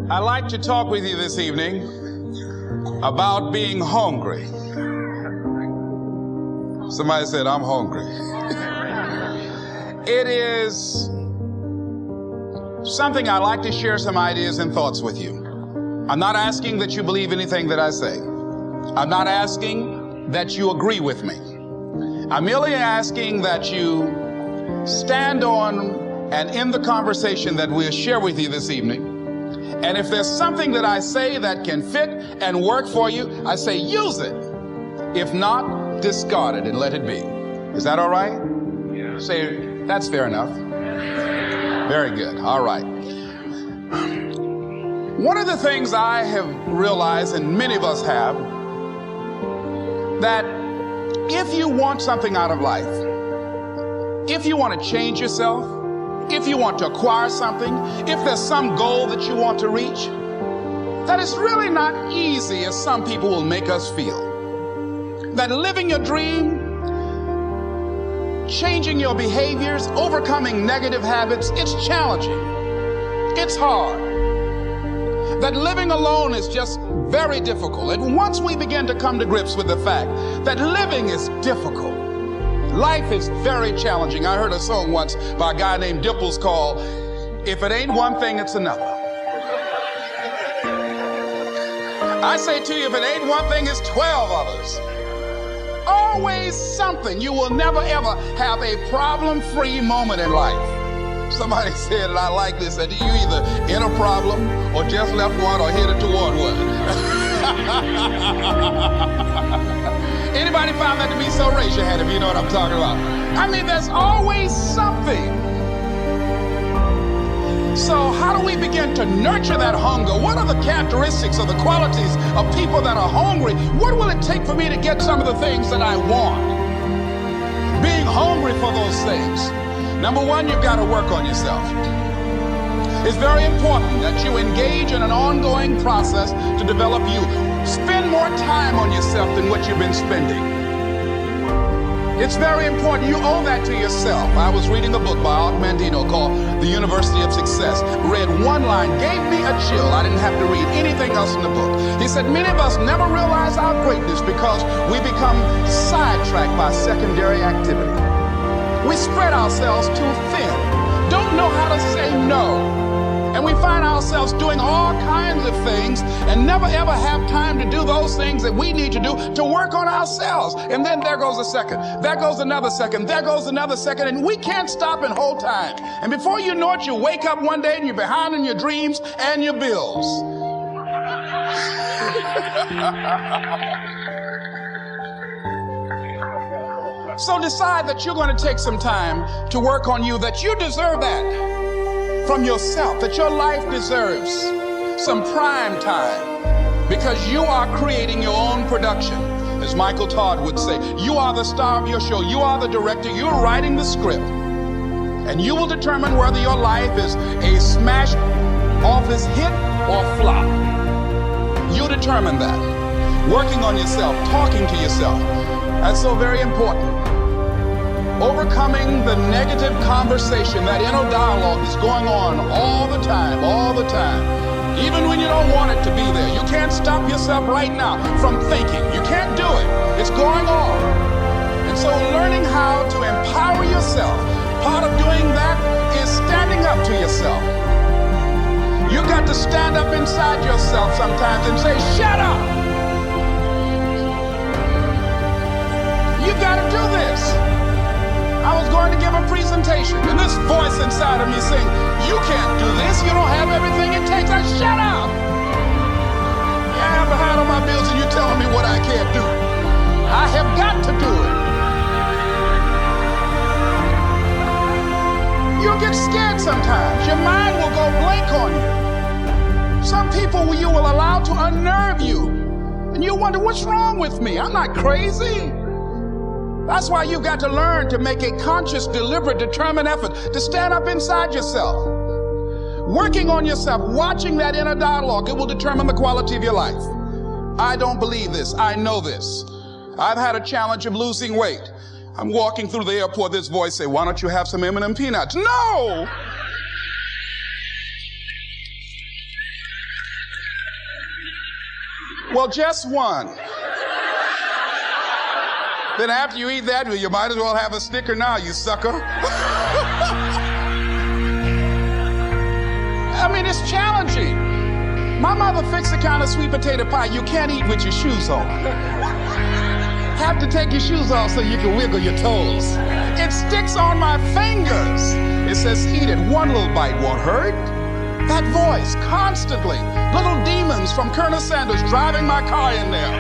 I'd like to talk with you this evening about being hungry. Somebody said, I'm hungry. It is something I like to share some ideas and thoughts with you. I'm not asking that you believe anything that I say. I'm not asking that you agree with me. I'm merely asking that you stand on and in the conversation that we'll share with you this evening. And if there's something that I say that can fit and work for you, I say use it. If not, discard it and let it be. Is that all right? Yeah. Say, that's fair enough. Very good. All right. One of the things I have realized, and many of us have, that if you want something out of life, if you want to change yourself, if you want to acquire something, if there's some goal that you want to reach, that it's really not easy as some people will make us feel. That living your dream, changing your behaviors, overcoming negative habits, it's challenging. It's hard. That living alone is just very difficult. And once we begin to come to grips with the fact that living is difficult, life is very challenging. I heard a song once by a guy named Dimples called, If It Ain't One Thing, It's Another. I say to you, if it ain't one thing, it's 12 others. Always something. You will never ever have a problem-free moment in life. Somebody said, and I like this, that you either in a problem or just left one or headed toward one. Anybody found that to be so? Raise your hand if you know what I'm talking about. I mean, there's always something. So how do we begin to nurture that hunger? What are the characteristics or the qualities of people that are hungry? What will it take for me to get some of the things that I want? Being hungry for those things. Number one, you've got to work on yourself. It's very important that you engage in an ongoing process to develop you. Spend more time on yourself than what you've been spending. It's very important. You owe that to yourself. I was reading a book by Og Mandino called The University of Success. Read one line, gave me a chill. I didn't have to read anything else in the book. He said, many of us never realize our greatness because we become sidetracked by secondary activity. We spread ourselves too thin, don't know how to say no. And we find ourselves doing all kinds of things and never ever have time to do those things that we need to do to work on ourselves. And then there goes a second, there goes another second, there goes another second, and we can't stop and hold time. And before you know it, you wake up one day and you're behind in your dreams and your bills. So decide that you're going to take some time to work on you, that you deserve that from yourself, that your life deserves some prime time because you are creating your own production. As Michael Todd would say, you are the star of your show. You are the director. You're writing the script. And you will determine whether your life is a smash office hit or flop. You determine that. Working on yourself, talking to yourself. That's so very important. Overcoming the negative conversation, that inner dialogue is going on all the time, even when you don't want it to be there. You can't stop yourself right now from thinking. You can't do it. It's going on. And so learning how to empower yourself, part of doing that is standing up to yourself. You've got to stand up inside yourself sometimes and say, shut up. You've got to do this. I was going to give a presentation, and this voice inside of me saying, you can't do this, you don't have everything it takes. I shut up. Yeah, I'm behind on my bills and you're telling me what I can't do. I have got to do it. You'll get scared sometimes. Your mind will go blank on you. Some people you will allow to unnerve you, and you wonder, what's wrong with me? I'm not crazy. That's why you've got to learn to make a conscious, deliberate, determined effort to stand up inside yourself. Working on yourself, watching that inner dialogue, it will determine the quality of your life. I don't believe this. I know this. I've had a challenge of losing weight. I'm walking through the airport, this voice say, why don't you have some M&M peanuts? No! Well, just one. Then after you eat that, you might as well have a Snicker now, you sucker. I mean, it's challenging. My mother fixed the kind of sweet potato pie you can't eat with your shoes on. Have to take your shoes off so you can wiggle your toes. It sticks on my fingers. It says, eat it. One little bite won't hurt. That voice, constantly. Little demons from Colonel Sanders driving my car in there.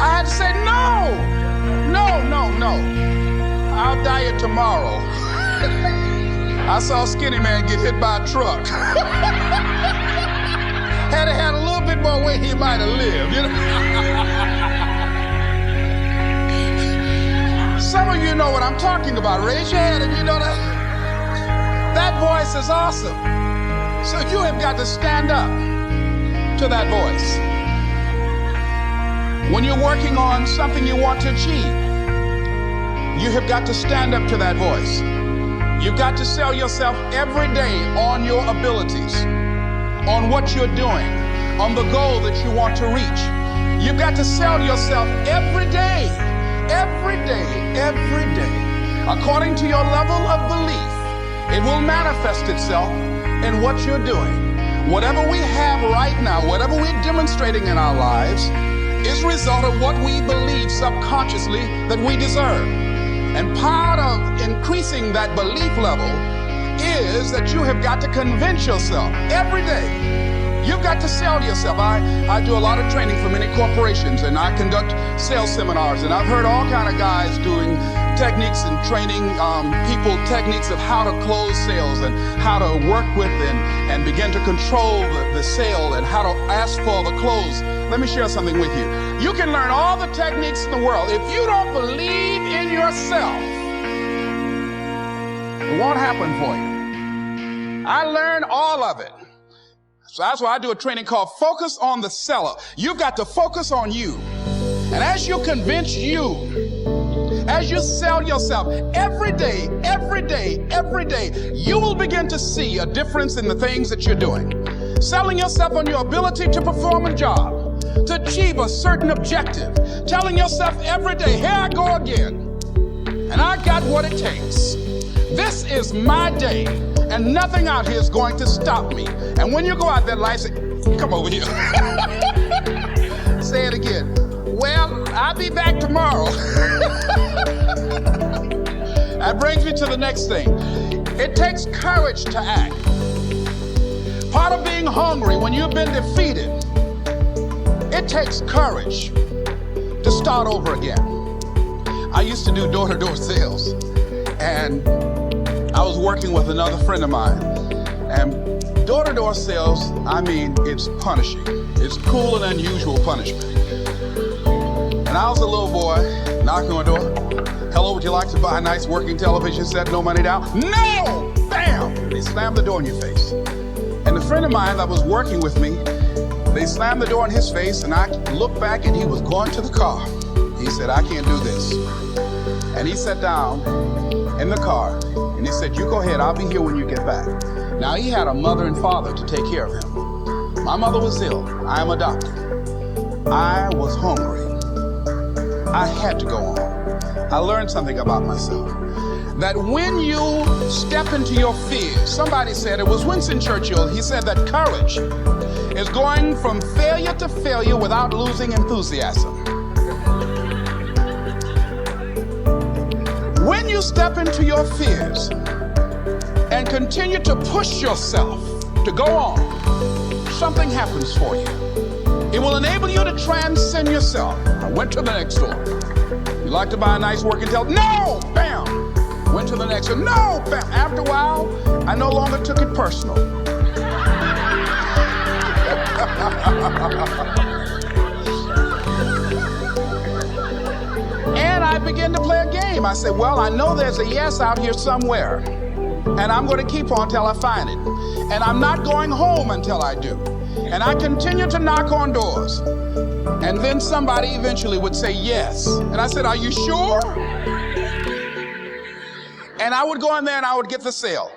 I had to say, no. I'll diet tomorrow. I saw a skinny man get hit by a truck. Had he had a little bit more weight, he might have lived, you know. Some of you know what I'm talking about. Raise your hand if you know that. That voice is awesome. So you have got to stand up to that voice. When you're working on something you want to achieve, you have got to stand up to that voice. You've got to sell yourself every day on your abilities, on what you're doing, on the goal that you want to reach. You've got to sell yourself every day, according to your level of belief. It will manifest itself in what you're doing. Whatever we have right now, whatever we're demonstrating in our lives, is a result of what we believe subconsciously that we deserve. And part of increasing that belief level is that you have got to convince yourself every day. You've got to sell yourself. I do a lot of training for many corporations, and I conduct sales seminars, and I've heard all kind of guys doing techniques and training people techniques of how to close sales and how to work with and begin to control the sale and how to ask for the close. Let me share something with you. You can learn all the techniques in the world. If you don't believe in yourself, it won't happen for you. I learned all of it. So that's why I do a training called Focus on the Seller. You've got to focus on you. And as you convince you, as you sell yourself every day, you will begin to see a difference in the things that you're doing. Selling yourself on your ability to perform a job, to achieve a certain objective. Telling yourself every day, here I go again. And I got what it takes. This is my day, and nothing out here is going to stop me. And when you go out there, life say, come over here. Say it again. Well, I'll be back tomorrow. That brings me to the next thing. It takes courage to act. Part of being hungry when you've been defeated, it takes courage to start over again. I used to do door-to-door sales, and I was working with another friend of mine. And door-to-door sales, I mean, it's punishing. It's cruel and unusual punishment. And I was a little boy knocking on the door. Hello, would you like to buy a nice working television set? No money down? No! Bam! They slammed the door in your face. And a friend of mine that was working with me, they slammed the door in his face, and I looked back and he was going to the car. He said, I can't do this. And he sat down in the car and he said, you go ahead, I'll be here when you get back. Now he had a mother and father to take care of him. My mother was ill. I am a doctor. I was hungry. I had to go on. I learned something about myself. That when you step into your fears, somebody said, it was Winston Churchill, he said that courage is going from failure to failure without losing enthusiasm. When you step into your fears and continue to push yourself to go on, something happens for you. It will enable you to transcend yourself. I went to the next door. You like to buy a nice working television? No! Bam! Went to the next one. No! Bam! After a while, I no longer took it personal. And I began to play a game. I said, well, I know there's a yes out here somewhere. And I'm going to keep on until I find it. And I'm not going home until I do. And I continue to knock on doors. And then somebody eventually would say yes. And I said, are you sure? And I would go in there and I would get the sale.